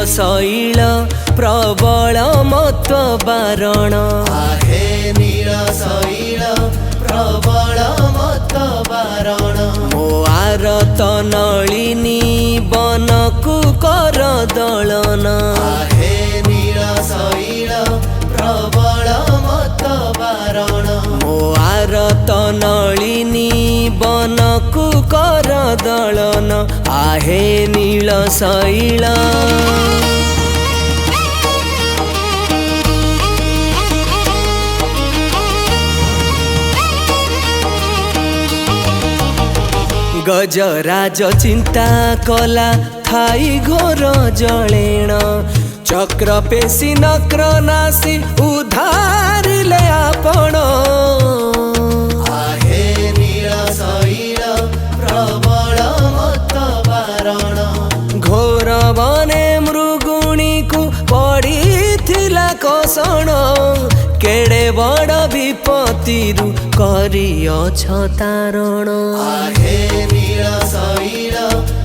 शैल प्रबल मत बारण आहे नील शैल प्रबल मत बारण मो आरत नलिनी बनकु कर दलन आहे नील शैल प्रबल मत बारण मो आरत नलिनी बनकु कर दलन आहे नील शैल गजराज चिंता कला थाई घोर जलेण चक्र पेशी नक्र नासी उधारिले आपण आहे नील शैल प्रबल मत बारण घोर बने मृगुणी को पड़ीथिला कसण केड़े बड़ विपत्ति करिअछ तारण आहे नील शैल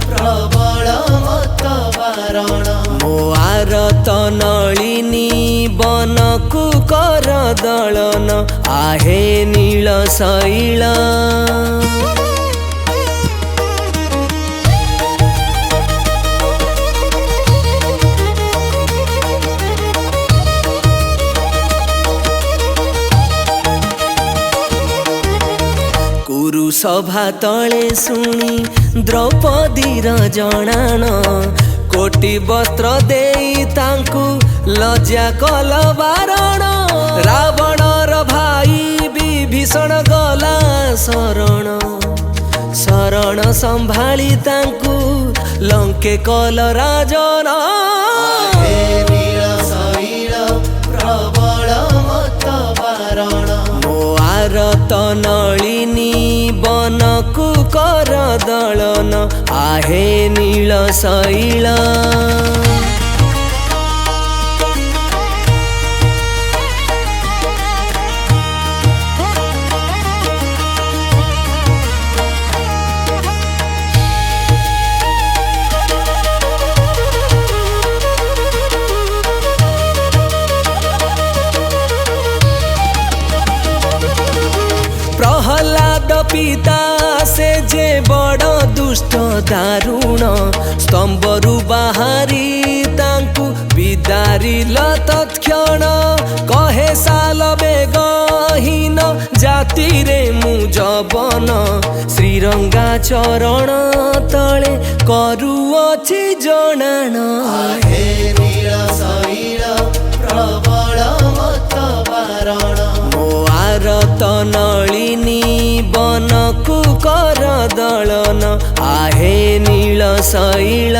प्रबल मत बारण मो आरत नलिनी बनकु कर दलन आहे नील शैल कुरु सभा तले शुणी द्रौपदीर जणाण कोटि वस्त्र देई तांकु लज्जा कल बारण रावणर भाई विभीषण गला शरण शरण संभाली तांकु लंके कल राजन आहे नील शैल प्रबल मत बारण मो आरत नलिनी बनकु कर दलन आहे नील शैल प्रहलाद पिता से जे बड़ दुष्ट दारुण स्तंभरु बाहरी तांकु विदारिल तत्क्षण कहे साल बेगहीन जाति रे मु जवन श्रीरंगा चरण तले करुअछि जणाण आहे नील शैल प्रबल मत बारण मो आरत नलिनी बनकु कर दलन आहे नील शैल।